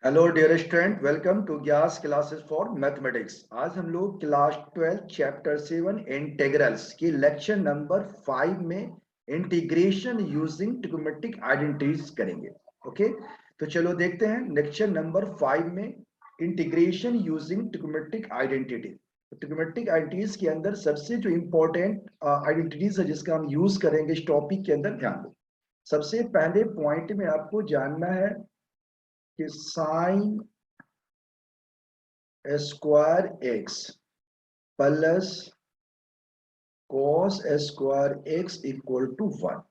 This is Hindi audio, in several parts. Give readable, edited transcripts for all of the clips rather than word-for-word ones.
Hello dear student, welcome to ग्यास क्लासेस फॉर मैथमेटिक्स। आज हम लोग क्लास 12 चैप्टर 7 इंटीग्रल्स की लेक्चर नंबर 5 में इंटीग्रेशन यूजिंग ट्रिग्नोमेट्रिक आइडेंटिटीज करेंगे। ओके, तो चलो देखते हैं लेक्चर नंबर 5 में integration using trigonometric identity. Trigonometric identities के अंदर सबसे जो इंपॉर्टेंट आइडेंटिटीज है जिसका हम यूज करेंगे इस टॉपिक के अंदर, ध्यान दो। सबसे पहले पॉइंट में आपको जानना है कि sine square x plus cos square x equal to 1।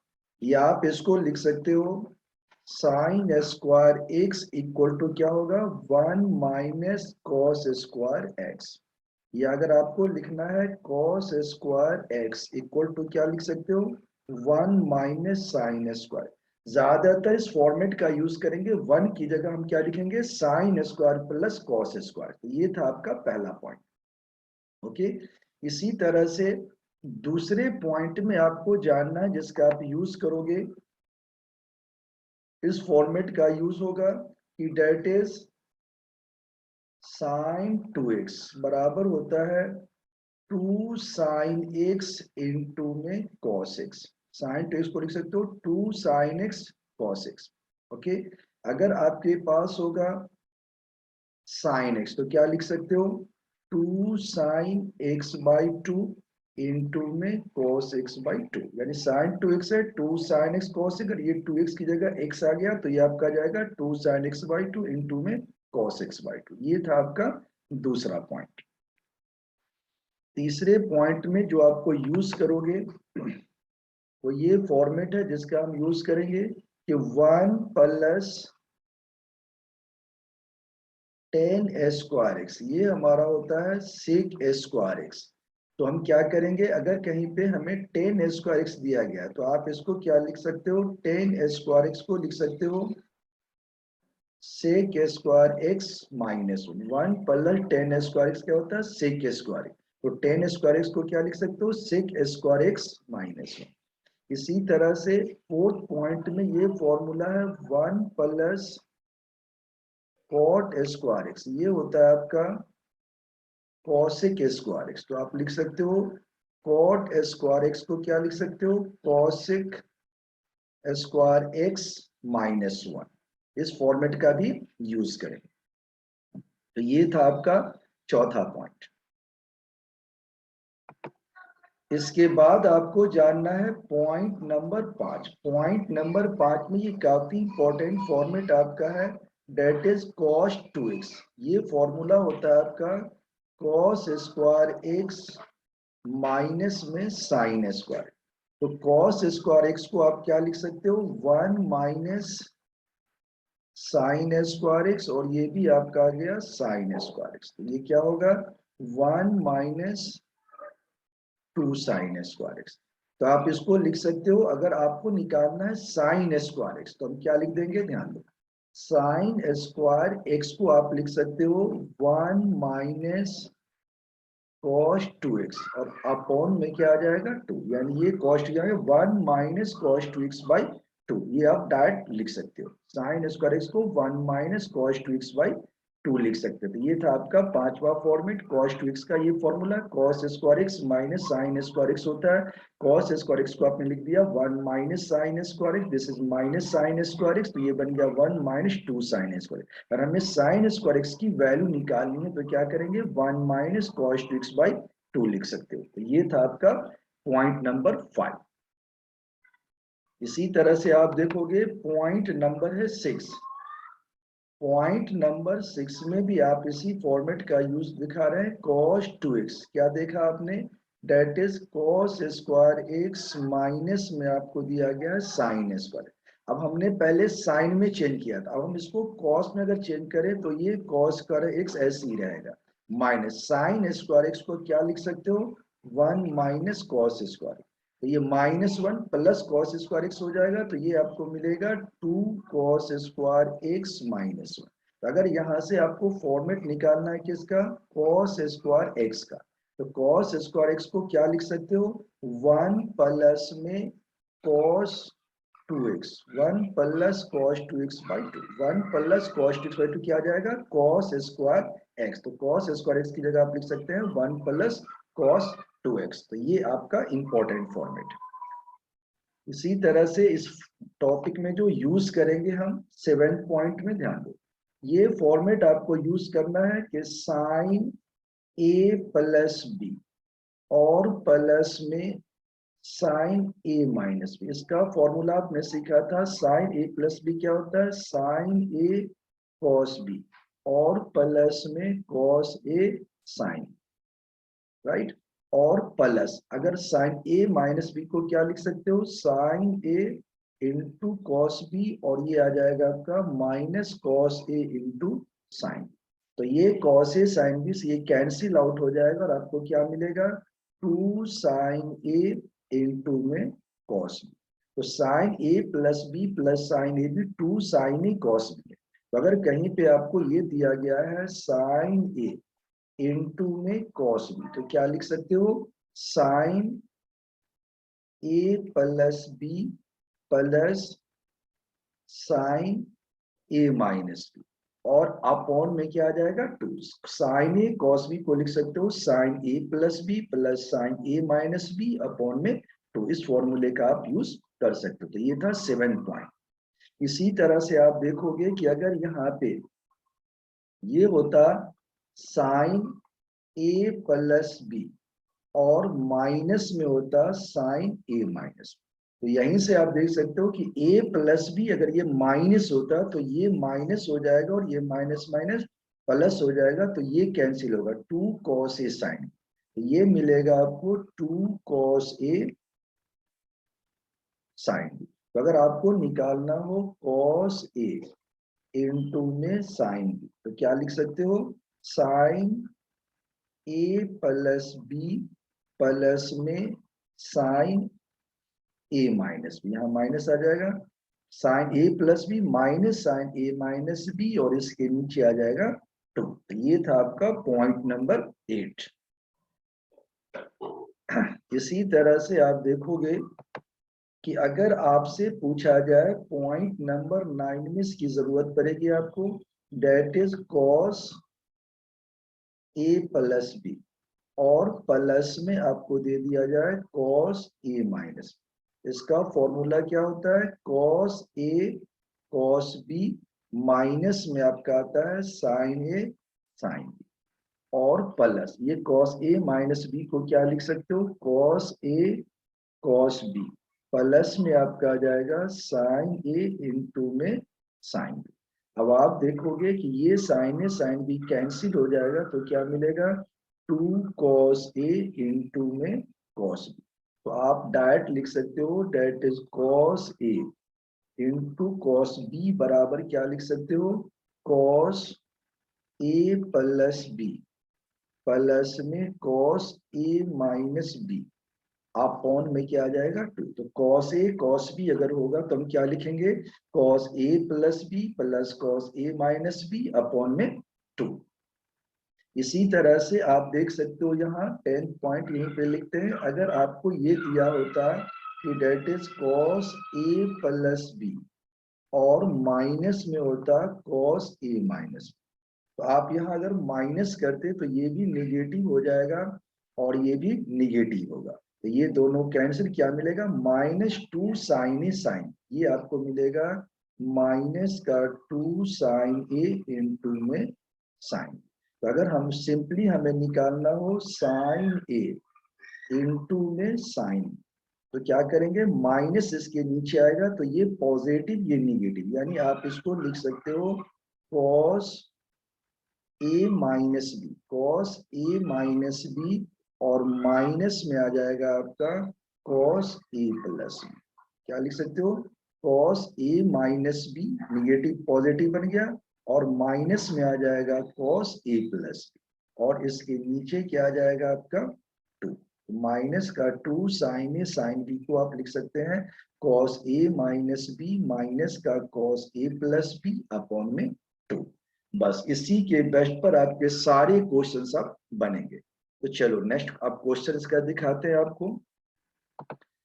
या आप इसको लिख सकते हो sine square x equal to क्या होगा, 1 माइनस कॉस स्क्वायर एक्स। या अगर आपको लिखना है cos square x equal to क्या लिख सकते हो, 1 माइनस साइन स्क्वायर। ज्यादातर इस फॉर्मेट का यूज करेंगे, 1 की जगह हम क्या लिखेंगे, sine square plus cos square. तो ये था आपका पहला पॉइंट। ओके, इसी तरह से दूसरे पॉइंट में आपको जानना है जिसका आप यूज करोगे, इस फॉर्मेट का यूज होगा कि डेट इज साइन 2x बराबर होता है 2 साइन एक्स इंटू में कॉस एक्स। साइन 2x को लिख सकते हो 2 sine x cos x. Okay, अगर आपके पास होगा साइन एक्स तो क्या लिख सकते हो, 2 साइन एक्स बाई 2 इंटू में कॉस एक्स बाई 2। यानी साइन 2x है, 2 साइन एक्स कॉस, अगर ये 2x की जगह x आ गया तो ये आपका जाएगा 2 साइन एक्स बाई 2 इंटू में कॉस एक्स बाई 2। ये था आपका दूसरा पॉइंट। तीसरे पॉइंट में जो आपको यूज करोगे वो ये फॉर्मेट है जिसका हम यूज करेंगे कि 1 प्लस टेन स्क्वायर एक्स, ये हमारा होता है सेक स्क्वायर एक्स। तो हम क्या करेंगे, अगर कहीं पे हमें टेन स्क्वायर एक्स दिया गया है तो आप इसको क्या लिख सकते हो, टेन स्क्वायर एक्स को लिख सकते हो sec square x minus 1 plus tan square x क्या होता है, सेक स्क्वायर एक्स। तो टेन स्क्वायर एक्स को क्या लिख सकते हो, सेक स्क्वायर एक्स माइनस 1। इसी तरह से फोर्थ पॉइंट में ये फॉर्मूला है 1 प्लस कॉट स्क्वायर एक्स, ये होता है आपका कॉसिक स्क्वायर एक्स। तो आप लिख सकते हो कॉट स्क्वायर एक्स को क्या लिख सकते हो, कॉसिक स्क्वायर एक्स माइनस 1। इस फॉर्मेट का भी यूज करें। तो ये था आपका चौथा पॉइंट। इसके बाद आपको जानना है पॉइंट नंबर 5। पॉइंट नंबर 5 में ये काफी इंपॉर्टेंट फॉर्मेट आपका है, डेट इज कॉस 2x। ये फॉर्मूला होता है आपका कॉस स्क्वायर एक्स माइनस में साइन स्क्वायर। तो कॉस स्क्वायर एक्स को आप क्या लिख सकते हो, 1 माइनस साइन स्क्वायर एक्स, और ये भी आपका आ गया साइन स्क्वायर एक्स। तो ये क्या होगा, 1 माइनस 2 साइन स्क्वायर एक्स। तो आप इसको लिख सकते हो, अगर आपको निकालना है साइन स्क्वायर एक्स तो हम क्या लिख देंगे, ध्यान दो, साइन स्क्वायर एक्स को आप लिख सकते हो 1 माइनस कॉस 2x, और अपॉन में क्या आ जाएगा 2, यानी ये कॉस्ट जाएगा 1 माइनस कॉस 2x बाई 2। ये आप डायरेक्ट लिख सकते हो, साइन स्क्वायर एक्स को 1 माइनस कॉस 2x बाई 2 लिख सकते हो। तो ये था आपका पांचवा फॉर्मेट कॉस 2x का। ये formula cos square x minus sign square x होता है। कॉस स्क्वायर एक्स को आपने लिख दिया 1 minus sign square x, this is minus sign square x, तो ये बन गया 1 माइनस 2 साइन स्क्वायर एक्स। और हमें साइन स्क्वायर एक्स की वैल्यू निकालनी है तो क्या करेंगे, 1 माइनस कॉस 2x बाई 2 लिख सकते हो। तो ये था आपका पॉइंट नंबर 5। इसी तरह से आप देखोगे पॉइंट नंबर है 6। पॉइंट नंबर 6 में भी आप इसी फॉर्मेट का यूज दिखा रहे हैं, cos 2x। क्या देखा आपने, that is cos square x minus में आपको दिया गया है साइन स्क्वायर। अब हमने पहले साइन में चेंज किया था, अब हम इसको cos में अगर चेंज करें तो ये cos स्क्वायर एक्स ऐसे ही रहेगा, माइनस साइन स्क्वायर एक्स को क्या लिख सकते हो, 1 माइनस कॉस स्क्वायर। तो ये -1 प्लस कॉस स्क्वायर एक्स हो जाएगा, तो ये आपको मिलेगा 2 कॉस स्क्वायर एक्स माइनस 1। तो अगर यहां से आपको फॉर्मेट निकालना है किसका, कॉस स्क्वायर एक्स का, तो कॉस स्क्वायर एक्स को क्या लिख सकते हो, 1 प्लस में cos 2x, 1 plus cos 2x by 2, 1 plus cos 2x by 2 क्या आ जाएगा, cos स्क्वायर x। तो cos स्क्वायर x की जगह आप लिख सकते हैं 1 प्लस cos 2x। तो ये आपका इंपॉर्टेंट फॉर्मेट। इसी तरह से इस टॉपिक में जो यूज करेंगे हम 7 पॉइंट में, ध्यान दो, ये फॉर्मेट आपको यूज करना है कि साइन a प्लस बी और प्लस में साइन a माइनस बी। इसका फॉर्मूला आपने सीखा था, साइन a प्लस बी क्या होता है, साइन a कॉस बी और प्लस में कॉस a साइन, राइट। और प्लस अगर साइन a माइनस बी को क्या लिख सकते हो, sine a into cos B, और ये आ जाएगा आपका minus cos a into sine. तो ये कॉस a साइन बी ये कैंसिल आउट हो जाएगा और आपको क्या मिलेगा, 2 साइन a इंटू में कॉस बी। तो sine a plus B plus sine a भी 2 साइन a कॉस बी है। तो अगर कहीं पे आपको ये दिया गया है साइन a इंटू में कॉस बी, तो क्या लिख सकते हो, sine a plus B plus sine a minus B, और अपॉन में क्या आ जाएगा 2 साइन a कॉस बी को लिख सकते हो sine a plus B plus sine a minus B upon में 2। इस फॉर्मूले का आप यूज कर सकते हो। तो ये था 7 पॉइंट। इसी तरह से आप देखोगे कि अगर यहाँ पे ये होता साइन a प्लस बी और माइनस में होता साइन a माइनस, तो यहीं से आप देख सकते हो कि a प्लस बी अगर ये माइनस होता तो ये माइनस हो जाएगा और ये माइनस माइनस प्लस हो जाएगा, तो ये कैंसिल होगा, 2 cos a साइन। तो ये मिलेगा आपको 2 cos a साइन। तो अगर आपको निकालना हो cos a इंटू में साइन बी, तो क्या लिख सकते हो, sine a plus B plus में साइन a माइनस बी, यहाँ माइनस आ जाएगा, sine a plus B minus sine a minus B, और इसके नीचे आ जाएगा 2। तो ये था आपका पॉइंट नंबर 8। इसी तरह से आप देखोगे कि अगर आपसे पूछा जाए पॉइंट नंबर 9 में इसकी जरूरत पड़ेगी आपको, that is cos a plus B और प्लस में आपको दे दिया जाए cos a माइनस। इसका फॉर्मूला क्या होता है, cos a cos b minus में आपका आता है sin a sin b, और प्लस ये cos a माइनस b को क्या लिख सकते हो, cos a cos b plus में आपका आ जाएगा sin a इंटू में sin b। अब आप देखोगे कि ये sin a sin b cancel हो जाएगा, तो क्या मिलेगा, 2 cos a इंटू में cos b। तो आप डायरेक्ट लिख सकते हो डेट इज cos a इंटू cos b बराबर क्या लिख सकते हो, cos a plus b plus में cos a minus b upon में क्या आ जाएगा 2। तो cos a cos b अगर होगा तो हम क्या लिखेंगे, cos a plus b plus cos a minus b upon में 2। इसी तरह से आप देख सकते हो यहाँ 10 पॉइंट यहीं पे लिखते हैं, अगर आपको ये दिया होता कि that is cos a plus b और माइनस में होता cos a माइनस, तो आप यहाँ अगर माइनस करते तो ये भी नेगेटिव हो जाएगा और ये भी नेगेटिव होगा, तो ये दोनों कैंसिल, क्या मिलेगा, -2 साइन ए साइन, ये आपको मिलेगा -2 साइन ए इंटू में साइन। तो अगर हम सिंपली हमें निकालना हो साइन ए इंटू में साइन, तो क्या करेंगे, माइनस इसके नीचे आएगा तो ये पॉजिटिव ये निगेटिव, यानी आप इसको लिख सकते हो cos a minus B, cos a minus B, और माइनस में आ जाएगा आपका cos a प्लस बी। क्या लिख सकते हो, cos a minus B negative positive बन गया, और माइनस में आ जाएगा cos a प्लस बी, और इसके नीचे क्या आ जाएगा आपका 2। माइनस का 2 साइन ए साइन बी को आप लिख सकते हैं cos a minus B minus का cos a plus B upon में 2। बस इसी के बेस्ट पर आपके सारे क्वेश्चंस अब बनेंगे। तो चलो नेक्स्ट अब क्वेश्चंस का दिखाते हैं आपको।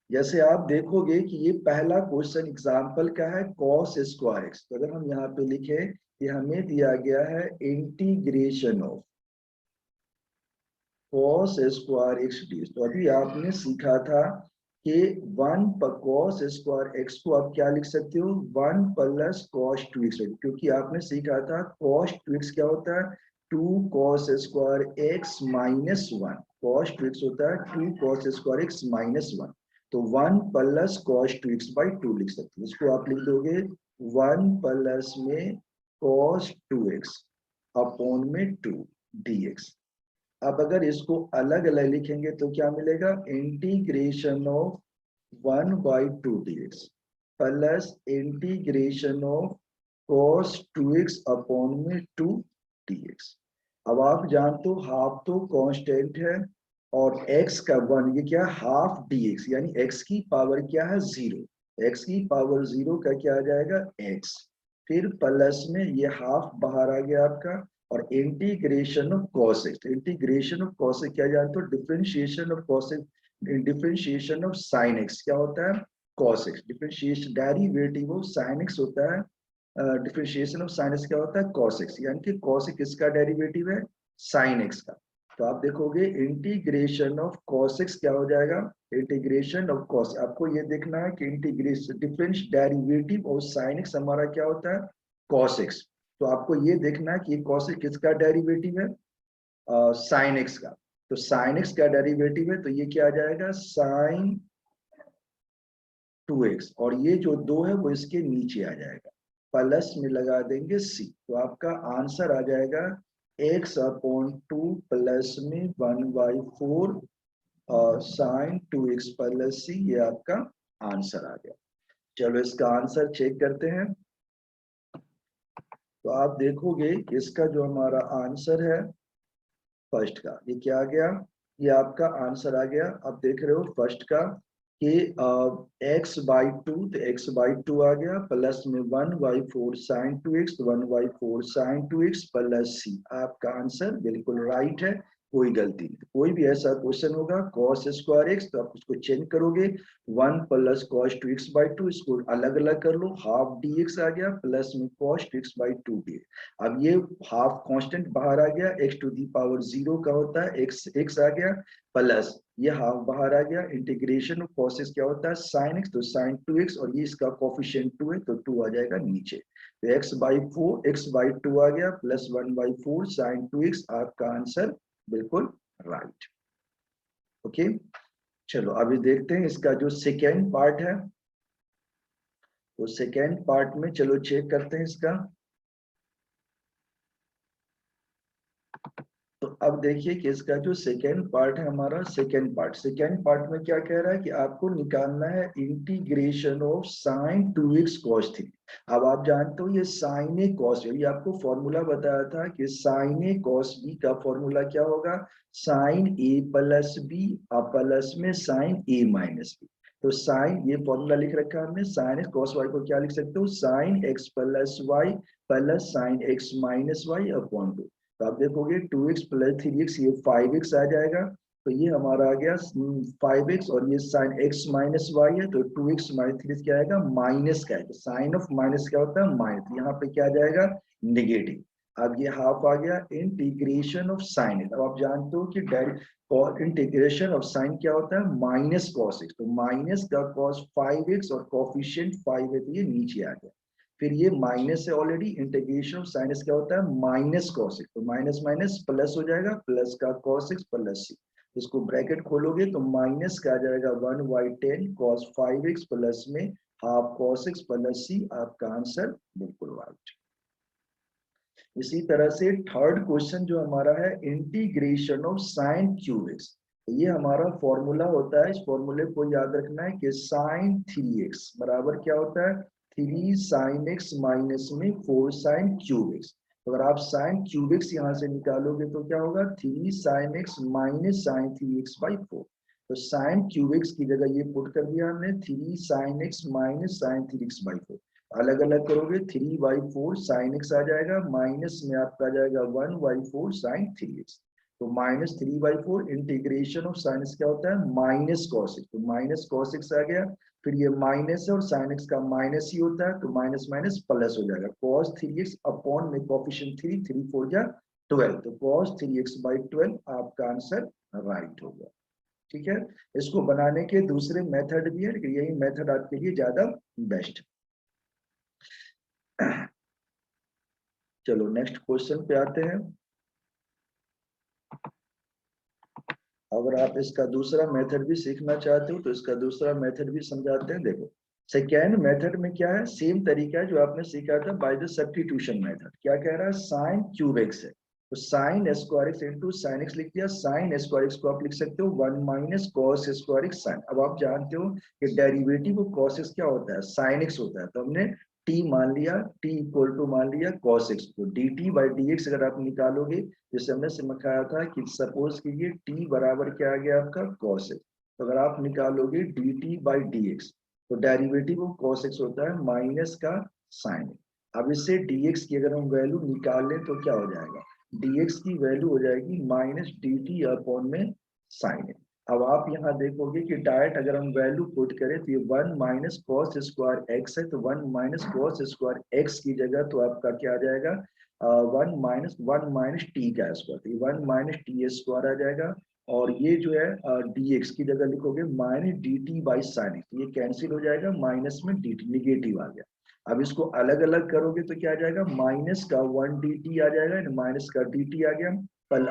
जैसे आप देखोगे कि ये पहला क्वेश्चन एग्जाम्पल का है cos स्क्वायर एक्स। तो अगर हम यहाँ पे लिखे कि हमें दिया गया है integration of cos square x D, तो अभी आपने सीखा था कि 1 पर cos स्क्वायर एक्स को आप क्या लिख सकते हो, 1 प्लस cos 2x, क्योंकि आपने सीखा था cos 2x क्या होता है, 2 cos square x minus 1, cos 2x होता है 2 cos स्क्वायर एक्स माइनस 1। तो 1 प्लस cos 2x बाई 2 लिख सकते हो। इसको आप लिख दोगे 1 प्लस में cos 2x अपॉन में 2 dx। अब अगर इसको अलग अलग लिखेंगे तो क्या मिलेगा, integration of 1/2 dx plus integration of cos 2x upon में 2 dx। अब आप जानते हो हाफ तो कांस्टेंट है और x का 1, ये क्या हाफ dx, यानी x की पावर क्या है 0, x की पावर 0 का क्या आ जाएगा x, फिर प्लस में ये हाफ बाहर आ गया आपका, और integration of cos x। Integration of cos x क्या जानते हो, differentiation of cos x, differentiation of sin x क्या होता है cos x, differentiation derivative of sin x होता है, डिफरेंशिएशन ऑफ sin x क्या होता है cos x, यानी कि cos x किसका डेरिवेटिव है, sin x का। तो आप देखोगे इंटीग्रेशन ऑफ cos x क्या हो जाएगा, इंटीग्रेशन ऑफ cos, आपको ये देखना है कि integration difference derivative of sin x हमारा क्या होता है cos x। तो आपको ये देखना है कि ये cos x किसका डेरिवेटिव है, sin x का। तो sin x का डेरिवेटिव है तो ये क्या आ जाएगा sin 2x, और ये जो 2 है वो इसके नीचे आ जाएगा, प्लस में लगा देंगे c। तो आपका आंसर आ जाएगा x अपॉन 2 प्लस में 1/4 sin 2x प्लस c, ये आपका आंसर आ गया। चलो इसका आंसर चेक करते हैं। तो आप देखोगे इसका जो हमारा आंसर है फर्स्ट का, ये क्या आ गया, ये आपका आंसर आ गया। अब देख रहे हो फर्स्ट का कि x/2, तो x/2 आ गया, प्लस में 1/4 sin 2x, 1/4 sin 2x plus c। आपका आंसर बिल्कुल राइट है, कोई गलती नहीं। कोई भी ऐसा क्वेश्चन होगा cos स्क्वायर एक्स, तो आप उसको चेंज करोगे 1 प्लस cos 2x/2, इसको अलग अलग कर लो, हाफ dx आ गया, प्लस में cos 2x/2 dx। अब ये हाफ कांस्टेंट बाहर आ गया, x टू दी पावर 0 का होता है x आ गया, प्लस ये हाफ बाहर आ गया, इंटीग्रेशन ऑफ cos x क्या होता है sin x, तो sin 2x, और ये इसका कोफिशिएंट 2 है तो 2 आ जाएगा नीचे। तो x/2 आ गया, प्लस 1/4 sin 2x, आपका आंसर बिल्कुल राइट। ओके, चलो अभी देखते हैं इसका जो सेकेंड पार्ट है, तो सेकेंड पार्ट में चलो चेक करते हैं इसका। तो अब देखिए कि इसका जो सेकेंड पार्ट है हमारा, सेकेंड पार्ट में क्या कह रहा है कि आपको निकालना है integration of sin 2x cos 3। अब आप जानते हो ये sin a cos, ये आपको फॉर्मूला बताया था कि sin a cos b का फॉर्मूला क्या होगा, sin a plus b plus में sin a माइनस b। तो साइन, ये फॉर्मूला लिख रखा है हमने, sin x cos y को क्या लिख सकते हो, sin x plus y plus sin x minus y upon 2। तो आप देखोगे 2x प्लस 3x, ये 5x आ जाएगा, तो ये हमारा आ गया 5x, और ये साइन x माइनस y है, तो 2x माइनस 3 क्या आएगा, माइनस का आएगा। साइन ऑफ माइनस क्या होता है माइनस, यहाँ पे क्या आ जाएगा निगेटिव। अब ये हाफ आ गया इंटीग्रेशन ऑफ साइन। अब आप जानते हो कि इंटीग्रेशन ऑफ साइन क्या होता है माइनस कॉस x, तो माइनस का कॉस 5x और कोफिशिएंट 5 है, तो ये नीचे आ गया। फिर ये माइनस है ऑलरेडी, इंटीग्रेशन ऑफ साइन क्या होता है माइनस कॉस x, तो माइनस माइनस प्लस हो जाएगा, प्लस का कॉस x प्लस c। इसको ब्रैकेट खोलोगे तो माइनस का आ जाएगा 1/10 cos 5x प्लस में half cos x plus c, आपका आंसर बिल्कुल राइट। इसी तरह से थर्ड क्वेश्चन जो हमारा है integration of sine cube x, तो ये हमारा फॉर्मूला होता है, इस फॉर्मूले को याद रखना है कि साइन 3x बराबर क्या होता है 3 sin x माइनस में 4 sin क्यूब एक्स। तो अगर आप साइन क्यूब एक्स यहाँ से निकालोगे तो क्या होगा 3 sin x minus sign 3x/4। तो साइन क्यूब एक्स की जगह ये पुट कर दिया हमने 3 sin x minus sign 3x/4, अलग अलग करोगे 3/4 sin x आ जाएगा, माइनस में आपका आ जाएगा 1/4 sin 3x। तो -3/4 इंटीग्रेशन ऑफ साइन एक्स क्या होता है, माइनस कॉस एक्स, तो माइनस कॉस एक्स आ गया, फिर ये माइनस है और साइन एक्स का माइनस ही होता है, तो माइनस माइनस प्लस हो जाएगा, cos 3x अपॉन में कोफिशिएंट 3, 3 4 जा 12, तो cos 3x/12 आपका आंसर राइट होगा। ठीक है, इसको बनाने के दूसरे मेथड भी है, लेकिन यही मेथड आपके लिए ज्यादा बेस्ट। चलो नेक्स्ट क्वेश्चन पे आते हैं। अगर आप इसका दूसरा मेथड भी सीखना चाहते हो तो इसका दूसरा मेथड भी समझाते हैं। देखो सेकेंड मेथड में क्या है, सेम तरीका है जो आपने सीखा था बाय द सब्स्टिट्यूशन मेथड। क्या कह रहा है, साइन क्यूब एक्स है, तो sign square x into sine x लिख दिया, साइन स्क्वायर एक्स को आप लिख सकते हो 1 minus cos square x sine. अब आप जानते हो कि डेरिवेटिव ऑफ कॉस एक्स क्या होता है, साइन एक्स होता है, तो हमने t मान लिया, t इक्वल टू मान लिया cos x, तो dt बाई dx अगर आप निकालोगे, जैसे हमने सिखाया था कि सपोज कीजिए t बराबर क्या आ गया आपका cos x, तो अगर आप निकालोगे dt बाई dx, तो डेरिवेटिव ऑफ cos x होता है माइनस का साइन। अब इससे dx की अगर हम वैल्यू निकाल लें तो क्या हो जाएगा, dx की वैल्यू हो जाएगी माइनस dt अपॉन में साइन। अब आप यहाँ देखोगे कि डायरेक्ट अगर हम वैल्यू पुट करें तो ये 1 माइनस कॉस स्क्वायर एक्स है, तो 1 माइनस कॉस स्क्वायर एक्स की जगह तो आपका क्या आ जाएगा, 1 माइनस टी का स्क्वायर, तो 1 माइनस टी स्क्वायर आ जाएगा, और ये जो है डी एक्स की जगह लिखोगे minus D T by sine x, ये कैंसिल हो जाएगा, माइनस में डी टी निगेटिव आ गया। अब इसको अलग अलग करोगे तो क्या आ जाएगा, माइनस का 1 डी टी आ जाएगा, माइनस का डी टी आ गया,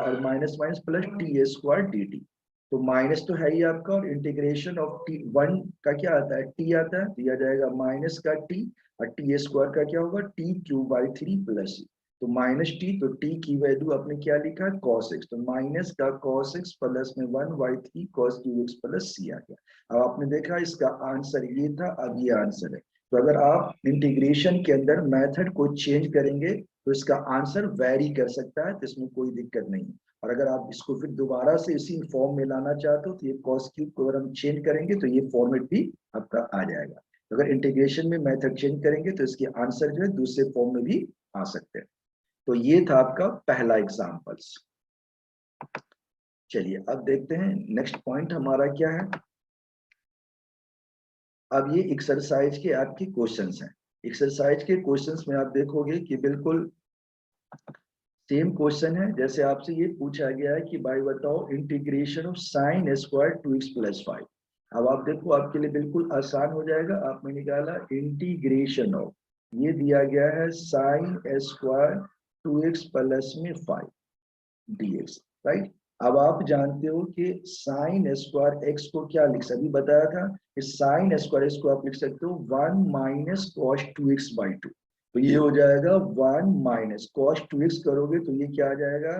और minus minus plus T square D T, तो माइनस तो है ही आपका, और इंटीग्रेशन ऑफ टी वन का क्या आता है, टी आता है, दिया जाएगा माइनस का टी, और टी स्क्वायर का क्या होगा, टी क्यूब बाई 3 प्लस, तो माइनस टी, तो टी की वैल्यू आपने क्या लिखा है कॉस एक्स, तो माइनस का कॉस एक्स प्लस में 1/3 कॉस क्यूब एक्स प्लस सी आ गया। अब आपने देखा इसका आंसर ये था, अब ये आंसर है। तो अगर आप इंटीग्रेशन के अंदर मेथड को चेंज करेंगे तो इसका आंसर वेरी कर सकता है, तो इसमें कोई दिक्कत नहीं। और अगर आप इसको फिर दोबारा से इसी फॉर्म में लाना चाहते हो तो ये कॉस क्यूब को अगर हम चेंज करेंगे तो ये फॉर्मेट भी आपका आ जाएगा। तो अगर इंटीग्रेशन में मेथड चेंज करेंगे तो इसके आंसर जो है दूसरे फॉर्म में भी आ सकते हैं। तो ये था आपका पहला एग्जाम्पल्स। चलिए अब देखते हैं नेक्स्ट पॉइंट हमारा क्या है। अब ये एक्सरसाइज के आपके क्वेश्चंस हैं। एक्सरसाइज के क्वेश्चंस में आप देखोगे कि बिल्कुल सेम क्वेश्चन है, जैसे आपसे ये पूछा गया है कि भाई बताओ integration of sine square 2x plus 5। अब आप देखो आपके लिए बिल्कुल आसान हो जाएगा, आपने निकाला इंटीग्रेशन ऑफ, ये दिया गया है साइन स्क्वायर 2x प्लस में 5 dx, राइट। अब आप जानते हो कि साइन स्क्वायर एक्स को क्या लिख सकते, अभी बताया था कि साइन स्क्वायर एक्स को आप लिख सकते हो 1 माइनस कॉस 2x/2, तो ये हो जाएगा 1 माइनस कॉस 2x करोगे तो ये क्या आ जाएगा,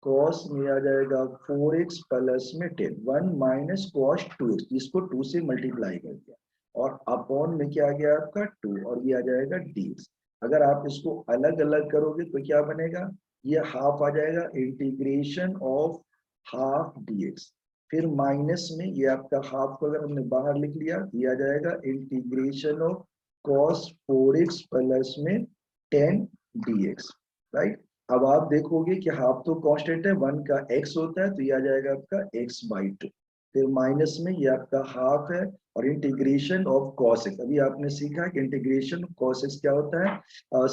कॉस में आ जाएगा 4x प्लस में 10, 1 माइनस कॉस 2x, इसको 2 से मल्टीप्लाई कर दिया, और अपॉन में क्या आ गया आपका 2, और ये आ जाएगा dx। अगर आप इसको अलग अलग करोगे तो क्या बनेगा, ये हाफ आ जाएगा, इंटीग्रेशन ऑफ हाफ dx, फिर माइनस में ये आपका हाफ को अगर हमने बाहर लिख लिया, ये आ जाएगा integration of cos 4x plus में 10 dx, राइट। अब आप देखोगे कि हाफ तो कांस्टेंट है, 1 का x होता है, तो ये आ जाएगा आपका x/2, फिर माइनस में ये आपका हाफ है, और इंटीग्रेशन ऑफ cos x, अभी आपने सीखा कि इंटीग्रेशन cos x क्या होता है,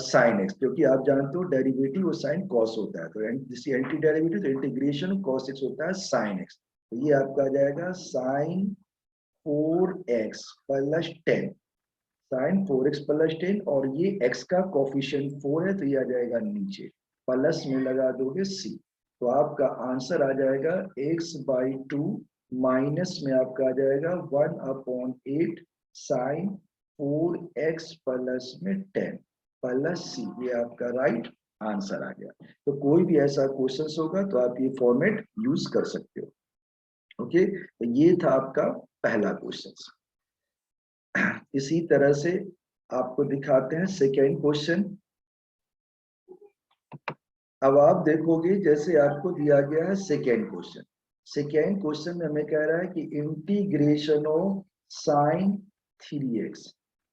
साइन एक्स, क्योंकि आप जानते हो डेरिवेटिव और साइन कॉस होता है, तो एंटी डेरिवेटिव, तो इंटीग्रेशन cos x होता है साइन एक्स, तो ये आपका आ जाएगा sign 4x plus 10, sign 4x plus 10, और ये x का कोफिशिएंट 4 है, तो ये आ जाएगा नीचे, प्लस में लगा दोगे c, तो आपका आंसर आ जाएगा x/2 माइनस में आपका आ जाएगा 1/8 साइन 4x प्लस में 10 प्लस c, ये आपका राइट आंसर आ गया। तो कोई भी ऐसा क्वेश्चन होगा तो आप ये फॉर्मेट यूज कर सकते हो। ओके, तो ये था आपका पहला क्वेश्चन। इसी तरह से आपको दिखाते हैं सेकेंड क्वेश्चन। अब आप देखोगे जैसे आपको दिया गया है सेकेंड क्वेश्चन, सेकेंड क्वेश्चन में हमें कह रहा है कि इंटीग्रेशन ऑफ साइन 3x,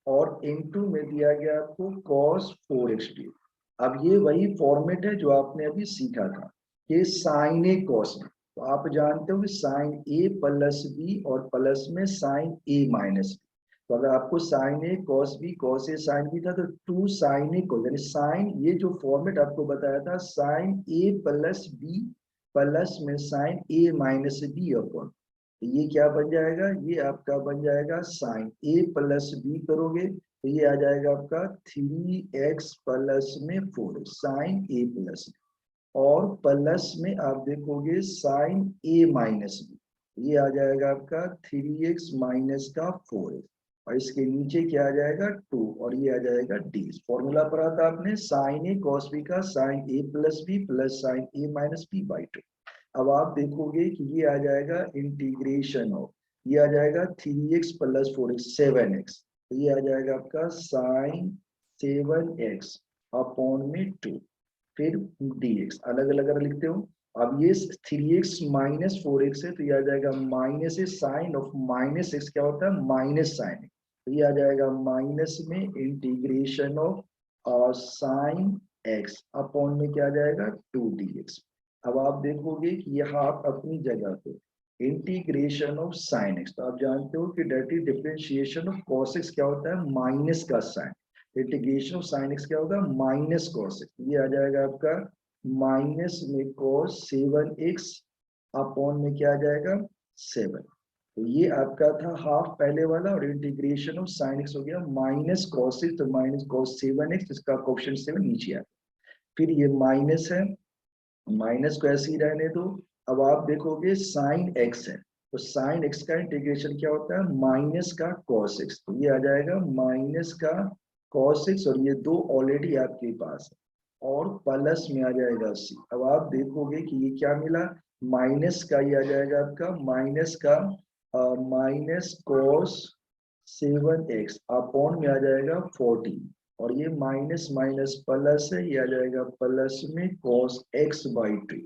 और इनटू में दिया गया आपको cos 4x। अब ये वही फॉर्मेट है जो आपने अभी सीखा था, कि साइन ए कॉस बी। तो आप जानते हो कि साइन ए प्लस बी और प्लस में साइन ए माइनस बी। तो अगर आपको sign A cos B, cos A sine B था, तो टू साइन ए कॉस, यानी साइन, ये जो फॉर्मेट आपको बताया था, sign A plus B plus में sign A minus B upon, ये क्या बन जाएगा, ये आपका बन जाएगा साइन ए प्लस बी करोगे तो ये आ जाएगा आपका 3x प्लस में 4 साइन ए प्लस, और प्लस में आप देखोगे साइन ए माइनस बी, ये आ जाएगा आपका 3x माइनस का 4, और इसके नीचे क्या आ जाएगा 2, और ये आ जाएगा डी। फॉर्मूला पढ़ा था आपने साइन ए कॉस बी का, sine A plus B plus sine A minus B by 2। अब आप देखोगे कि ये आ जाएगा इंटीग्रेशन ऑफ, ये आ जाएगा 3x प्लस 4x 7x, तो ये आ जाएगा आपका साइन 7x अपॉन में 2, फिर dx अलग अलग अगर लिखते हो। अब ये 3x माइनस 4x है, तो ये आ जाएगा minus sine of minus x क्या होता है माइनस साइन, तो ये आ जाएगा माइनस में integration of sign x upon में क्या आ जाएगा 2dx। अब आप देखोगे कि ये हाफ अपनी जगह पे इंटीग्रेशन ऑफ साइन एक्स, तो आप जानते हो कि that is differentiation of cos x क्या होता है माइनस का sine, integration of sine x क्या होगा माइनस कॉस एक्स, ये आ जाएगा आपका माइनस में कॉस 7x अपॉन में क्या आ जाएगा 7। तो ये आपका था हाफ पहले वाला, और इंटीग्रेशन ऑफ साइन एक्स हो गया माइनस कॉस एक्स, तो माइनस कॉस 7x, इसका कोएफिशिएंट 7 नीचे आ, फिर ये माइनस है, माइनस को ऐसे ही रहने दो। अब आप देखोगे साइन एक्स है, तो साइन एक्स का इंटीग्रेशन क्या होता है माइनस का कॉस एक्स, तो ये आ जाएगा माइनस का कॉस एक्स, और ये दो ऑलरेडी आपके पास है, और प्लस में आ जाएगा सी। अब आप देखोगे कि ये क्या मिला, माइनस का ये आ जाएगा आपका माइनस का माइनस कॉस 7x अपॉन में आ जाएगा 14, और ये माइनस माइनस प्लस है, ये आ जाएगा प्लस में cos x by 2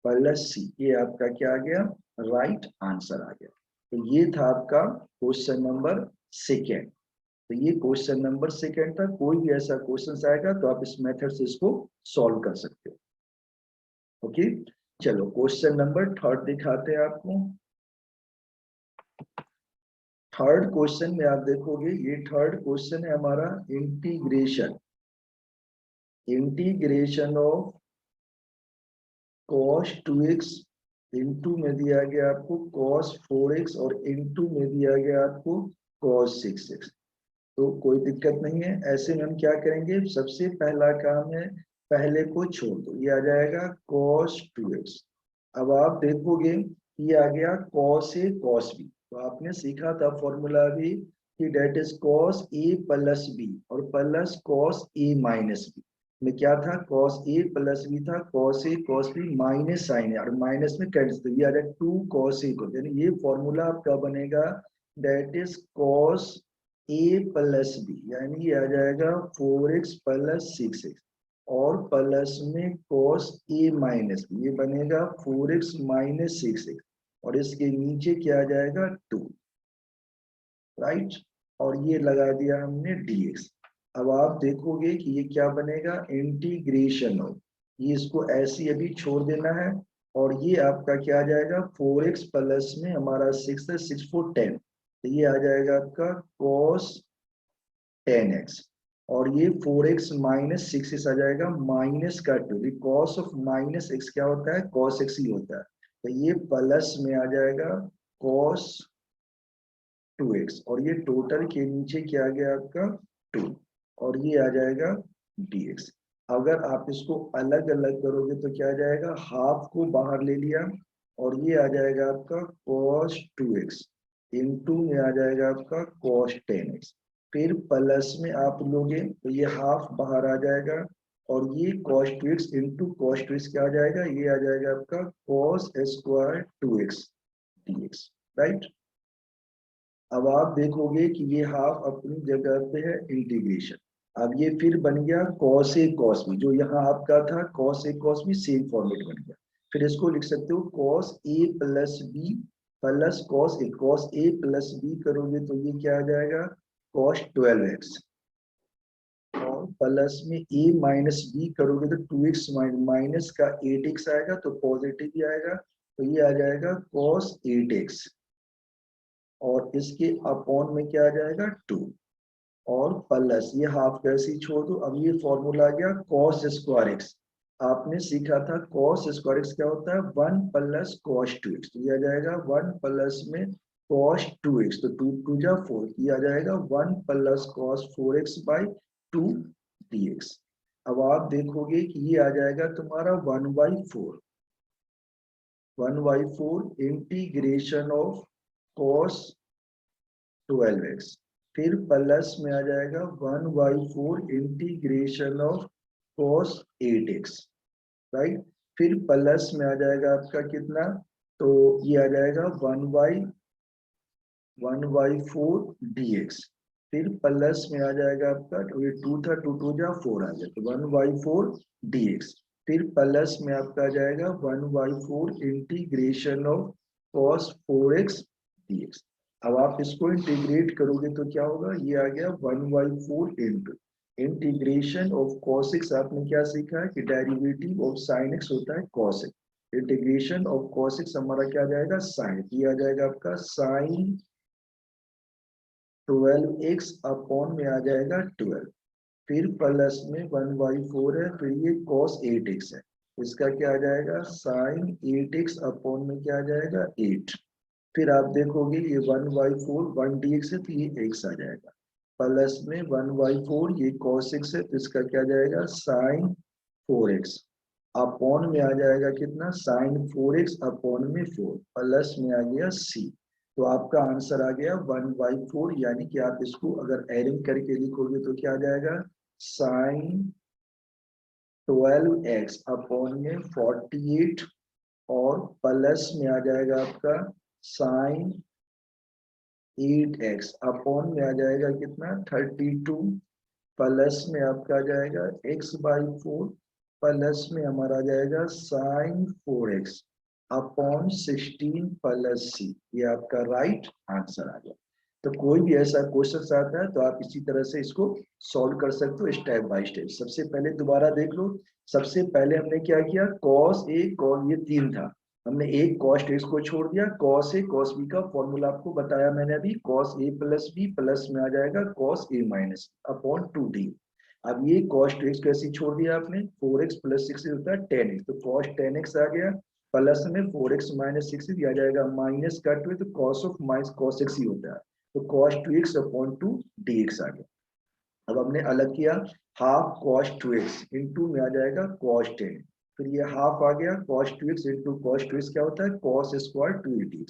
plus C, ये आपका क्या आ गया राइट आंसर आ गया। तो ये था आपका क्वेश्चन नंबर सेकेंड। तो ये क्वेश्चन नंबर सेकेंड था, कोई भी ऐसा क्वेश्चन आएगा तो आप इस मेथड से इसको सॉल्व कर सकते हो। ओके, चलो क्वेश्चन नंबर थर्ड दिखाते हैं आपको। थर्ड क्वेश्चन में आप देखोगे, ये थर्ड क्वेश्चन है हमारा integration of cos 2x into में दिया गया आपको cos 4x, और इंटू में दिया गया आपको cos 6x। तो कोई दिक्कत नहीं है, ऐसे में हम क्या करेंगे, सबसे पहला काम है पहले को छोड़ दो, ये आ जाएगा cos 2x। अब आप देखोगे ये आ गया cos a cos b, तो आपने सीखा था फॉर्मूला भी कि that is cos a plus b और plus cos a minus b में क्या था cos a प्लस b था, cos a cos b minus sine है, और माइनस में कैंसिल, तो ये आ जाएगा 2 cos a को, यानी ये फॉर्मूला आपका बनेगा that is cos a plus b, यानी ये आ जाएगा 4x प्लस 6x, और प्लस में cos a माइनस b, ये बनेगा 4x माइनस 6x, और इसके नीचे क्या आ जाएगा 2, राइट, और ये लगा दिया हमने dx। अब आप देखोगे कि ये क्या बनेगा इंटीग्रेशन ऑफ, ये इसको ऐसी अभी छोड़ देना है, और ये आपका क्या आ जाएगा 4x प्लस में हमारा 6 है, 6 4 10, तो ये आ जाएगा आपका cos 10x, और ये 4x माइनस 6 आ जाएगा माइनस का 2, cos ऑफ माइनस x क्या होता है cos x ही होता है, तो ये प्लस में आ जाएगा cos 2x, और ये टोटल के नीचे क्या आ गया आपका 2, और ये आ जाएगा dx। अगर आप इसको अलग अलग करोगे तो क्या आ जाएगा, हाफ को बाहर ले लिया, और ये आ जाएगा आपका cos 2x इंटू में आ जाएगा आपका cos 10x, फिर प्लस में आप लोगे तो ये हाफ बाहर आ जाएगा, और ये cos 2x into cos 2x क्या आ जाएगा, ये आ जाएगा आपका cos square 2x dx, right. अब आप देखोगे कि ये हाफ अपनी जगह पे है इंटीग्रेशन। अब ये फिर बन गया cos a cos b, जो यहाँ आपका था cos a cos b same format बन गया। फिर इसको लिख सकते हो cos a plus b plus cos a plus b करोगे तो ये क्या आ जाएगा cos 12x, और प्लस में a माइनस बी करोगे तो 2x माइनस का 8x आएगा, तो पॉजिटिव ही आएगा, तो ये आ जाएगा cos 8x, और इसके अपॉन में क्या आ जाएगा 2, और प्लस ये हाफ कैसे छोड़ दो। अब ये फॉर्मूला आ गया cos स्क्वायर एक्स। आपने सीखा था cos स्क्वायर एक्स क्या होता है, 1 प्लस cos 2x, तो ये आ जाएगा 1 प्लस में cos 2x, तो 2 2 जा 4, ये आ जाएगा 1 plus cos 4x by 2 dx। अब आप देखोगे कि ये आ जाएगा तुम्हारा 1/4, 1/4 इंटीग्रेशन ऑफ cos 12x, फिर प्लस में आ जाएगा 1/4 integration of cos 8x, right. फिर प्लस में आ जाएगा आपका कितना, तो ये आ जाएगा 1/4 dx, फिर प्लस में आ जाएगा आपका, ये 2 था, 2 2 जा 4 आ गया, तो 1/4 dx, फिर प्लस में आपका आ जाएगा 1/4 integration of cos 4x dx। अब आप इसको इंटीग्रेट करोगे तो क्या होगा, ये आ गया 1/4 into integration of cos x। आपने क्या सीखा है कि डेरिवेटिव ऑफ sin x होता है cos x, integration of cos x हमारा क्या आ जाएगा sin, ये आ जाएगा आपका sin 12x अपॉन में आ जाएगा 12, फिर प्लस में 1/4 है, फिर ये cos 8x है, इसका क्या आ जाएगा sin 8x अपॉन में क्या आ जाएगा 8, फिर आप देखोगे ये 1/4 1 dx है, तो ये x आ जाएगा, प्लस में 1/4 ये cos x है, तो इसका क्या जाएगा sin 4x अपॉन में आ जाएगा कितना sin 4x अपॉन में 4, प्लस में आ गया c, तो आपका आंसर आ गया 1/4, यानी कि आप इसको अगर एडिंग करके लिखोगे तो क्या आ जाएगा sin 12x अपॉन में 48, और प्लस में आ जाएगा आपका sin 8x अपॉन में आ जाएगा कितना 32, प्लस में आपका आ जाएगा x/4, प्लस में हमारा आ जाएगा sin 4x upon 16 plus c, ये आपका राइट आंसर आ गया। तो कोई भी ऐसा क्वेश्चन आता है तो आप इसी तरह से इसको सॉल्व कर सकते हो स्टेप बाय स्टेप। सबसे पहले दोबारा देख लो, सबसे पहले हमने क्या किया, cos a cos, ये 3 था, हमने एक cos x को छोड़ दिया, cos a cos b का फॉर्मूला आपको बताया मैंने अभी, cos a plus b plus में आ जाएगा cos a minus upon 2d। अब ये cos 2x कैसे छोड़ दिया आपने, 4x प्लस 6 होता है 10x, तो cos 10x आ गया, प्लस में 4x माइनस 6 दिया जाएगा, माइनस कट हुए तो cos of minus cos x ही होता है, तो cos 2x अपॉन 2 dx आ गया। अब हमने अलग किया, हाफ cos 2x इंटू में आ जाएगा cos 10, फिर ये हाफ आ गया cos 2x into cos 2x क्या होता है cos स्क्वायर 2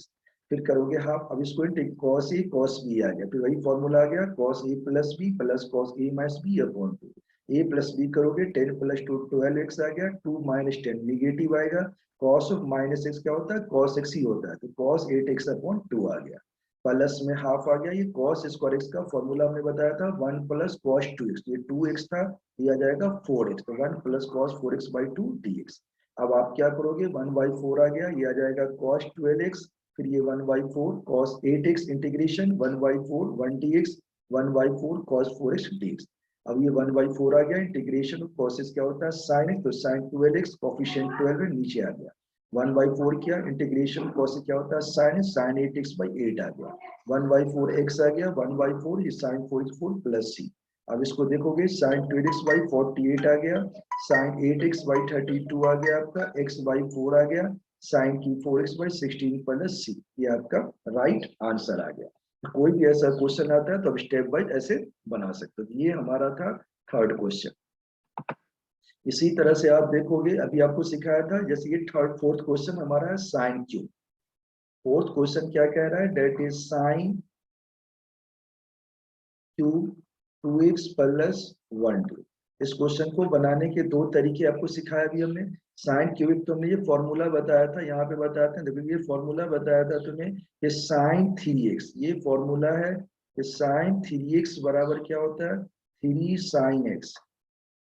फिर करोगे हाफ, अब इसको cos a cos b आ गया, फिर वही फॉर्मूला आ गया cos a plus b plus cos a minus b upon 2, a plus b करोगे 10 प्लस 2 12x आ गया, 2 माइनस 10 निगेटिव आएगा, cos ऑफ माइनस x क्या होता है cos x ही होता है, तो cos 8x अपॉन 2 आ गया, प्लस में हाफ आ गया, ये cos स्क्वायर x का फॉर्मूला हमने बताया था 1 प्लस cos 2x, ये 2x था, ये आ जाएगा 4x, तो 1 plus cos 4x by 2 dx। अब आप क्या करोगे 1/4 आ गया, ये आ जाएगा cos 12x, फिर ये 1/4 cos 8x integration 1/4 1 dx, 1/4 cos 4x dx। अब ये 1/4 आ गया, इंटीग्रेशन cos क्या होता है sin x, तो sin 12x कोफिशिएंट 12 है, नीचे आ गया, 1/4 किया, इंटीग्रेशन cos क्या होता है sin 8x by 8 आ गया, 1/4 x आ गया, 1/4 ये sin 4x4 प्लस c। अब इसको देखोगे sin 2x by 48 आ गया, sin 8x by 32 आ गया, आपका x/4 आ गया, sin की 4x by 16 प्लस c, ये आपका राइट आंसर आ गया। कोई भी ऐसा क्वेश्चन आता है तो अब स्टेप बाय ऐसे बना सकते हो। ये हमारा था थर्ड क्वेश्चन। इसी तरह से आप देखोगे, अभी आपको सिखाया था, जैसे ये थर्ड फोर्थ क्वेश्चन हमारा है साइन क्यूब। फोर्थ क्वेश्चन क्या कह रहा है, that is sine cube 2x plus 1/2। इस क्वेश्चन को बनाने के दो तरीके आपको सिखाया भी हमने। साइन क्यूबिक तो हमने ये फॉर्मूला बताया था, यहाँ पे बताते हैं, देखो ये फॉर्मूला बताया था तुम्हें, ये साइन 3x, ये फॉर्मूला है कि साइन 3x बराबर क्या होता है 3 साइन x,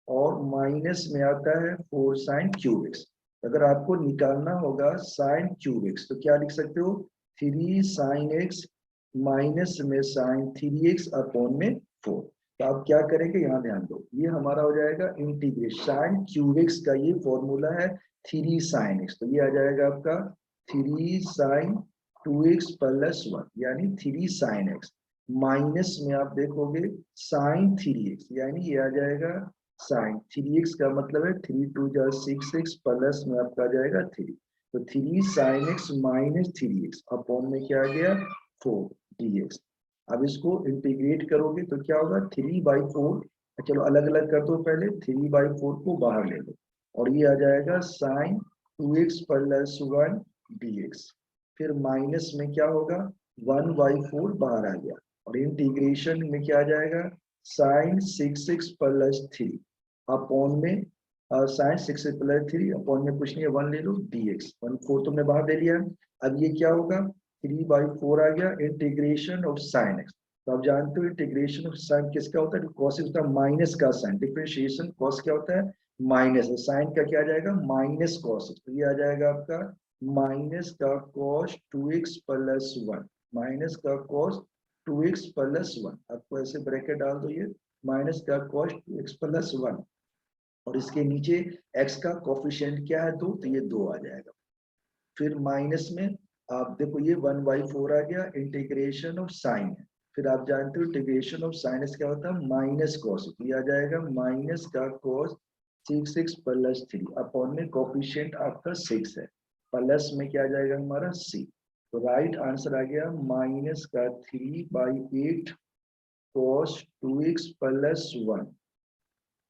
और माइनस में आता है 4 साइन क्यूब एक्स। अगर आपको निकालना होगा साइन क्यूब एक्स तो क्या लिख सकते हो 3 साइन एक्स माइनस में साइन 3x अपॉन में 4। तो आप क्या करेंगे, यहाँ ध्यान दो, ये हमारा हो जाएगा इंटीग्रेशन साइन क्यूब एक्स का ये फॉर्मूला है 3 साइन एक्स, तो ये आ जाएगा आपका 3 साइन 2x प्लस 1 यानी 3 साइन एक्स, माइनस में आप देखोगे साइन 3x यानी ये आ जाएगा साइन 3x का मतलब है 3 2 जा 6x प्लस में आपका आ जाएगा 3, तो 3 sine x minus 3x upon में क्या आ गया 4 dx। अब इसको इंटीग्रेट करोगे तो क्या होगा 3/4, चलो अलग अलग कर दो, पहले 3/4 को बाहर ले लो और ये आ जाएगा साइन 2x प्लस 1 dx, फिर माइनस में क्या होगा 1/4 बाहर आ गया और इंटीग्रेशन में क्या आ जाएगा साइन 6x प्लस 3 अपॉन में साइन 6x प्लस 3 अपॉन में कुछ नहीं है 1 ले लो dx, 1/4 तुमने बाहर ले लिया। अब ये क्या होगा 3/4 आ गया इंटीग्रेशन ऑफ साइन एक्स, तो आप जानते हो इंटीग्रेशन ऑफ साइन किसका होता है, कॉस होता है माइनस का साइन, डिफरेंशिएशन कॉस क्या होता है माइनस, साइन का क्या आ जाएगा माइनस कॉस, तो ये आ जाएगा आपका माइनस का कॉस 2x प्लस 1, माइनस का कॉस 2x प्लस 1, आपको ऐसे ब्रैकेट डाल दो, ये माइनस का कॉस 2x प्लस 1 और इसके नीचे x का कोफिशिएंट क्या है 2, तो ये 2 आ जाएगा। फिर माइनस में आप देखो ये 1/4 आ गया इंटीग्रेशन ऑफ साइन है, फिर आप जानते हो इंटीग्रेशन ऑफ साइनस क्या होता है माइनस कॉस, तो ये आ जाएगा माइनस का कॉस 6x प्लस 3 अपॉन में कोफिशिएंट आपका 6 है, प्लस में क्या आ जाएगा हमारा c, तो राइट आंसर आ गया माइनस का 3/8 cos 2x plus 1,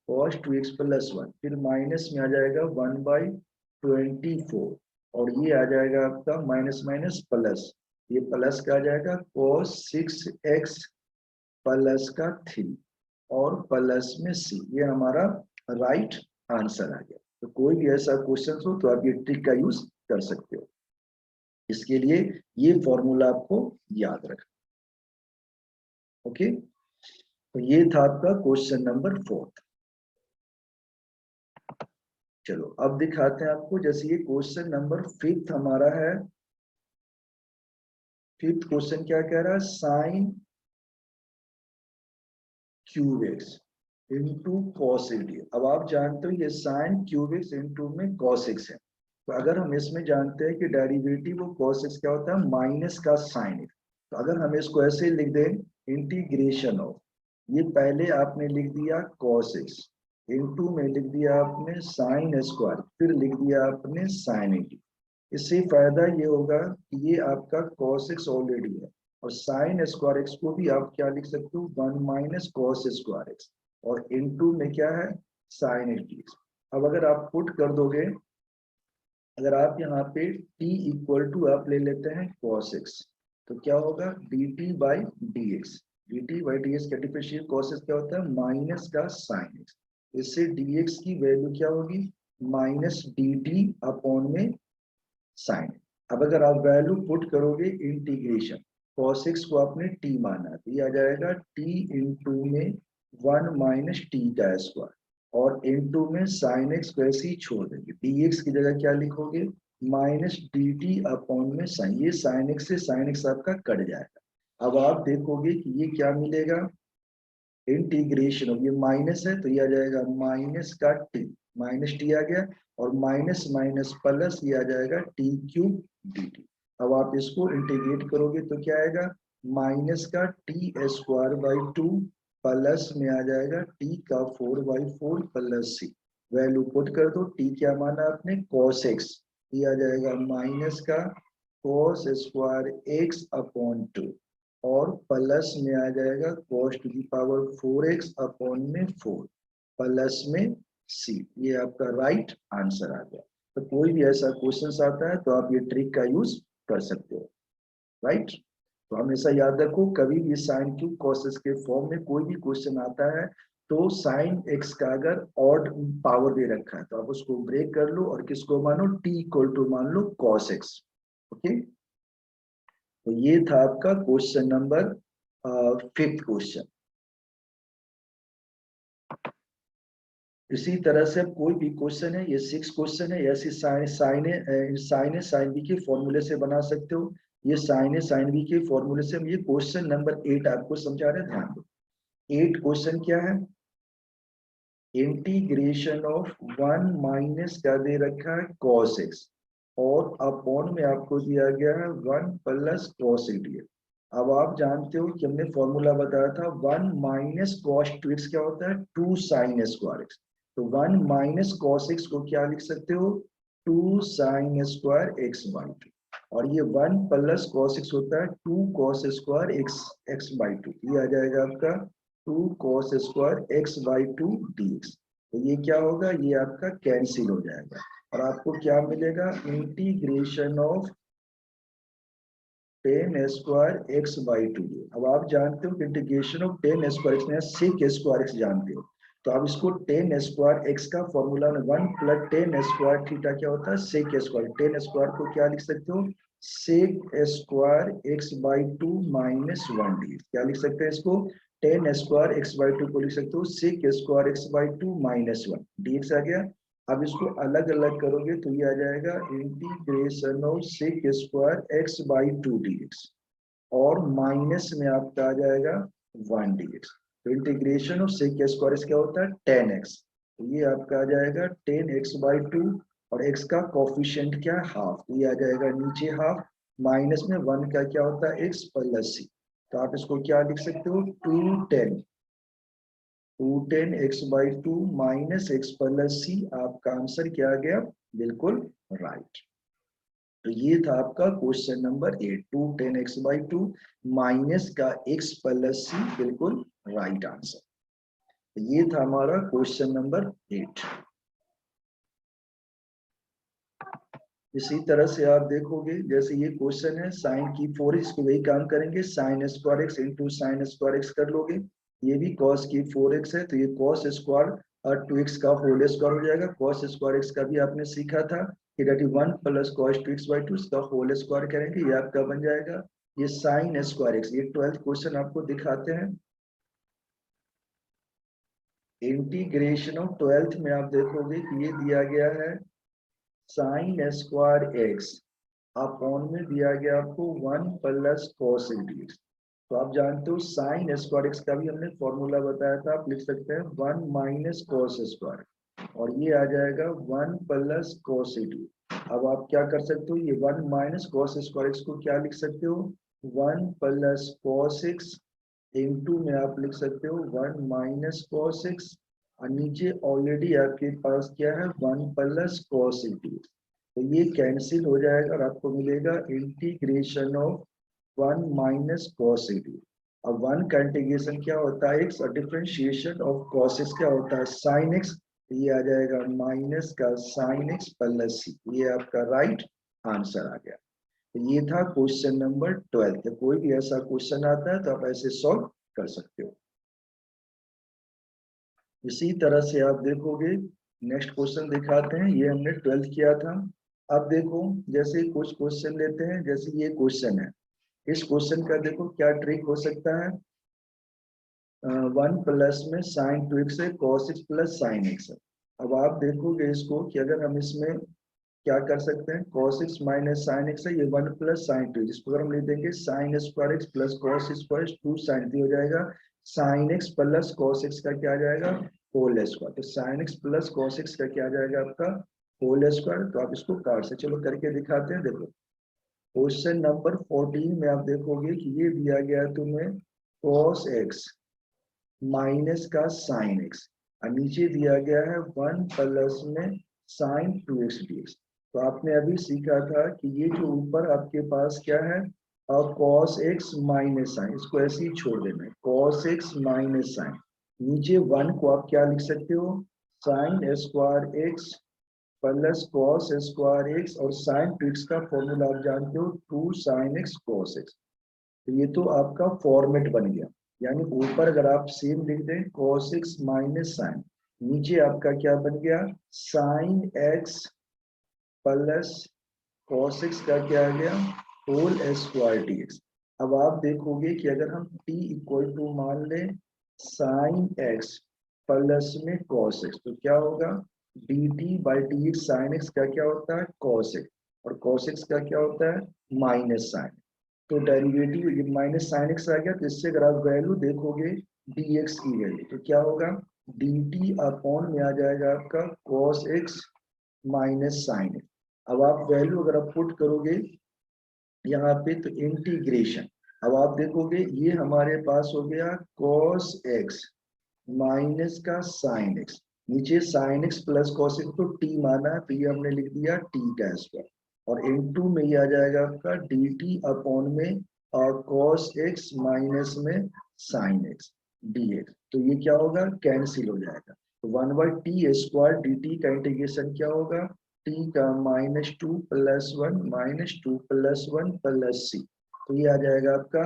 cos 2x plus 1, फिर माइनस में आ जाएगा 1/24 और ये आ जाएगा आपका माइनस माइनस प्लस, ये प्लस का आ जाएगा cos 6x प्लस का 3 और प्लस में c, ये हमारा राइट आंसर आ गया। तो कोई भी ऐसा क्वेश्चन हो तो आप ये ट्रिक का यूज कर सकते हो, इसके लिए ये फॉर्मूला आपको याद रखना। ओके, तो ये था आपका क्वेश्चन नंबर 4। चलो अब दिखाते हैं आपको, जैसे ये क्वेश्चन नंबर 5 हमारा है। 5th क्वेश्चन क्या कह रहा है, sine cube x into cos x. अब आप जानते हो ये साइन क्यूब एक्स इंटू में कॉस एक्स है, तो अगर हम इसमें जानते हैं कि डेरिवेटिव ऑफ कॉस एक्स क्या होता है माइनस का साइन एक्स, तो अगर हम इसको ऐसे लिख दें इंटीग्रेशन ऑफ, ये पहले आपने लिख दिया कॉस एक्स इंटू में लिख दिया आपने साइन स्क्वायर, फिर लिख दिया आपने साइन एक्स। इससे फायदा ये होगा कि ये आपका cos x ऑलरेडी है और साइन स्क्वायर एक्स को भी आप क्या लिख सकते हो 1 माइनस कॉस स्क्वायर एक्स और इनटू में क्या है साइन एक्स। अब अगर आप पुट कर दोगे, अगर आप यहाँ पे t इक्वल टू आप ले लेते हैं cos x, तो क्या होगा dt by D x, dt by D x का डिफरेंशियल cos x क्या होता है माइनस का साइन x, इससे dx की वैल्यू क्या होगी माइनस dt अपॉन में साइन। अब अगर आप वैल्यू पुट करोगे इंटीग्रेशन cos x को आपने t माना तो ये आ जाएगा t इंटू में 1 माइनस टी का स्क्वायर और इंटू में साइन x को ऐसे ही छोड़ देंगे, dx की जगह क्या लिखोगे माइनस dt अपॉन में साइन, ये साइन x से साइन x आपका कट जाएगा। अब आप देखोगे कि ये क्या मिलेगा इंटीग्रेशन ऑफ, ये माइनस है तो ये आ जाएगा माइनस का टी, माइनस टी आ गया और माइनस माइनस प्लस ये आ जाएगा टी क्यूब डी टी। अब आप इसको इंटीग्रेट करोगे तो क्या आएगा माइनस का टी स्क्वायर बाई 2 प्लस में आ जाएगा टी का 4/4 प्लस सी, वैल्यू पुट कर दो, टी क्या माना आपने cos x, ये आ जाएगा माइनस का cos स्क्वायर x अपॉन 2 और प्लस में आ जाएगा cos to the power 4x upon में 4 प्लस में c, ये आपका राइट आंसर आ गया। तो कोई भी ऐसा क्वेश्चन आता है तो आप ये ट्रिक का यूज कर सकते हो, राइट। तो हमेशा याद रखो कभी भी साइन क्यूब कॉस के फॉर्म में कोई भी क्वेश्चन आता है तो साइन एक्स का अगर ऑड पावर दे रखा है तो आप उसको ब्रेक कर लो और किसको मानो टी इक्वल टू मान लो कॉस एक्स। ओके, तो ये था आपका क्वेश्चन नंबर 5th क्वेश्चन। इसी तरह से कोई भी क्वेश्चन है, ये 6 क्वेश्चन है, ऐसी साइन साइन बी के फॉर्मूले से बना सकते हो, ये साइन बी के फॉर्मूले से हम ये क्वेश्चन नंबर 8 आपको समझा रहे हैं, ध्यान दो। 8 क्वेश्चन क्या है, इंटीग्रेशन ऑफ 1 माइनस क्या दे रखा है cos x और अपॉन में आपको दिया गया है 1 प्लस cos x। अब आप जानते हो कि हमने फॉर्मूला बताया था 1 माइनस cos 2x क्या होता है 2 sin स्क्वायर x। तो 1 माइनस cos x को क्या लिख सकते हो 2 sin स्क्वायर x बाई 2, और ये 1 प्लस cos x होता है 2 cos स्क्वायर x बाई 2, ये आ जाएगा आपका 2 cos square x by 2 dx। तो ये क्या होगा, ये आपका कैंसिल हो जाएगा और आपको क्या मिलेगा, integration of tan square x by 2। अब आप जानते हो कि integration of tan square x sec square x जानते हो, तो आप इसको टेन स्क्वायर एक्स का formula 1 plus tan square theta क्या होता है सेक स्क्वायर, टेन स्क्वायर को क्या लिख सकते हो sec square x by 2 minus 1 d, क्या लिख सकते हैं इसको टेन स्क्वायर एक्स बाई 2 को लिख सकते हो sec square x by 2 minus 1 D आ गया। अब इसको अलग अलग करोगे तो ये आ जाएगा integration of sec square x by 2 dx और माइनस में आपका आ जाएगा 1 dx। तो इंटीग्रेशन ऑफ सेक स्क्वायर क्या होता है 10x, तो ये आपका आ जाएगा 10x बाई 2 और x का कोफिशिएंट क्या है हाफ, तो ये आ जाएगा नीचे हाफ, माइनस में 1 का क्या होता है x प्लस c, तो आप इसको क्या लिख सकते हो 210 x by 2 minus x plus c, आपका आंसर क्या आ गया बिल्कुल राइट। तो ये था आपका question number 8, 210 x by 2 minus का x प्लस c, बिल्कुल राइट आंसर। तो ये था हमारा क्वेश्चन नंबर 8। इसी तरह से आप देखोगे जैसे ये क्वेश्चन है साइन की 4x को वही काम करेंगे, sign square x into sine square x कर लोगे, ये भी कॉस की 4x है तो ये कॉस स्क्वायर और 2x का होल स्क्वायर हो जाएगा, कॉस स्क्वायर एक्स का भी आपने सीखा था कि that is 1 plus cos 2x by 2, इसका होल स्क्वायर करेंगे, ये आपका बन जाएगा ये साइन स्क्वायर एक्स। ये 12th क्वेश्चन आपको दिखाते हैं, इंटीग्रेशन ऑफ 12th में आप देखोगे कि ये दिया गया है साइन स्क्वायर एक्स अपॉन में दिया गया आपको 1 प्लस कॉस इंटीग्रेशन। तो आप जानते हो साइन स्क्वायर एक्स का भी हमने फॉर्मूला बताया था, आप लिख सकते हैं 1 माइनस कॉस स्क्वायर और ये आ जाएगा 1 प्लस कॉस इंटीग्रेशन। अब आप क्या कर सकते हो, ये 1 माइनस कॉस स्क्वायर एक्स को क्या लिख सकते हो 1 प्लस कॉस एक्स इंटू में आप लिख सकते हो 1 माइनस कॉस एक्स और नीचे ऑलरेडी आपके पास क्या है 1 प्लस कॉस इंटीग्रेशन, तो ये कैंसिल हो जाएगा और आपको मिलेगा integration of 1 minus cos integration. अब 1 का इंटीग्रेशन क्या होता है एक्स और डिफरेंशिएशन ऑफ कॉस एक्स क्या होता है साइन एक्स, ये आ जाएगा माइनस का साइन एक्स प्लस सी, ये आपका राइट आंसर आ गया। तो ये था क्वेश्चन नंबर 12। कोई भी ऐसा क्वेश्चन आता है तो आप ऐसे सॉल्व कर सकते हो। इसी तरह से आप देखोगे नेक्स्ट क्वेश्चन दिखाते हैं, ये हमने 12th किया था। अब देखो जैसे कुछ क्वेश्चन लेते हैं, जैसे ये क्वेश्चन है, इस क्वेश्चन का देखो क्या ट्रिक हो सकता है, 1 प्लस में साइन 2x है cos x plus sine x है। अब आप देखोगे इसको कि अगर हम इसमें क्या कर सकते हैं cos x minus sine x है, ये 1 प्लस साइन 2, जिसको अगर हम लिख देंगे sine square x plus cos square 2 sine 3 हो जाएगा, sine x plus cos x का क्या आ जाएगा होल स्क्वायर, तो sine x plus cos x का क्या आ जाएगा आपका होल स्क्वायर। तो आप इसको काट से चलो करके दिखाते हैं। देखो क्वेश्चन नंबर 14 में आप देखोगे कि ये दिया गया है तुम्हें cos x माइनस का साइन एक्स और नीचे दिया गया है 1 प्लस में साइन 2x dx। तो आपने अभी सीखा था कि ये जो ऊपर आपके पास क्या है और cos x माइनस साइन, इसको ऐसे ही छोड़ देना है cos x माइनस साइन, नीचे 1 को आप क्या लिख सकते हो sine square x plus cos square x और साइन 2x का फॉर्मूला आप जानते हो 2 साइन x cos x। तो ये तो आपका फॉर्मेट बन गया, यानी ऊपर अगर आप सेम लिख दें cos x माइनस साइन, नीचे आपका क्या बन गया sine x plus cos x का क्या आ गया होल स्क्वायर dx। अब आप देखोगे कि अगर हम t इक्वल टू मान लें साइन x प्लस में cos x, तो क्या होगा dt by dx sine x का क्या होता है cos x और cos x का क्या होता है माइनस साइन, तो डेरिवेटिव ये माइनस साइन एक्स आ गया, तो इससे अगर आप वैल्यू देखोगे dx की वैल्यू, तो क्या होगा dt अपॉन में आ जाएगा आपका cos x minus sine x. अब आप वैल्यू अगर आप पुट करोगे यहाँ पे तो इंटीग्रेशन, अब आप देखोगे ये हमारे पास हो गया cos x माइनस का साइन एक्स, नीचे sign x plus cos x, तो टी माना है तो ये हमने लिख दिया टी का स्क्वायर, और इनटू में ये आ जाएगा आपका डी टी अपॉन में और कॉस एक्स माइनस में साइन एक्स डी एक्स, तो ये क्या होगा कैंसिल हो जाएगा, तो 1/t² डी टी का इंटीग्रेशन क्या होगा टी का -2 + 1 -2 + 1 + c, तो ये आ जाएगा आपका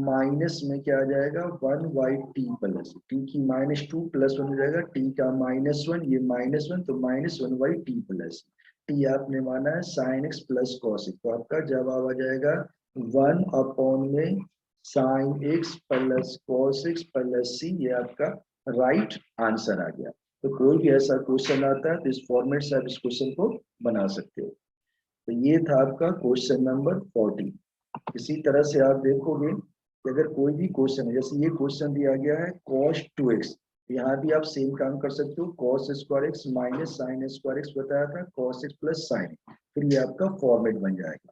माइनस में क्या आ जाएगा 1/t प्लस टी की -2 + 1 हो जाएगा टी का -1, ये -1 तो -1/t प्लस टी आपने माना है sine x plus cos x, तो आपका जवाब आ जाएगा 1 अपॉन में sine x plus cos x plus C, ये आपका राइट आंसर आ गया। तो कोई भी ऐसा क्वेश्चन आता है तो इस फॉर्मेट से आप इस क्वेश्चन को बना सकते हो। तो ये था आपका क्वेश्चन नंबर 40। इसी तरह से आप देखोगे कि अगर कोई भी क्वेश्चन है, जैसे ये क्वेश्चन दिया गया है cos 2x, यहाँ भी आप सेम काम कर सकते हो, cos² x minus sign square x बताया था cos x प्लस साइन, फिर ये आपका फॉर्मेट बन जाएगा।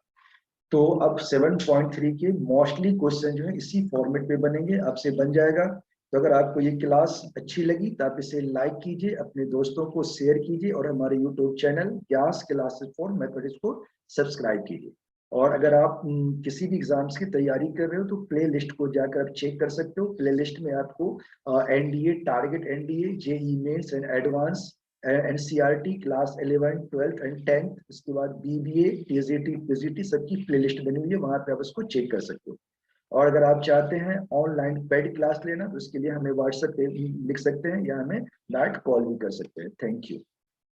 तो अब 7.3 के मोस्टली क्वेश्चन जो है इसी फॉर्मेट पे बनेंगे, आपसे बन जाएगा। तो अगर आपको ये क्लास अच्छी लगी तो आप इसे लाइक कीजिए, अपने दोस्तों को शेयर कीजिए, और हमारे YouTube channel gas classes for mathematics को सब्सक्राइब कीजिए। और अगर आप किसी भी एग्जाम्स की तैयारी कर रहे हो तो प्ले लिस्ट को जाकर आप चेक कर सकते हो। प्ले लिस्ट में आपको NDA, target NDA, JEE mains and advance, NCERT class 11, 12 and 10, इसके बाद बीबीए, टीजीटी, पीजीटी सबकी प्लेलिस्ट बनी हुई है, वहां पे आप उसको चेक कर सकते हो। और अगर आप चाहते हैं ऑनलाइन पेड क्लास लेना तो उसके लिए हमें व्हाट्सएप पे लिख सकते हैं या हमें डायरेक्ट कॉल भी कर सकते हैं। Thank you.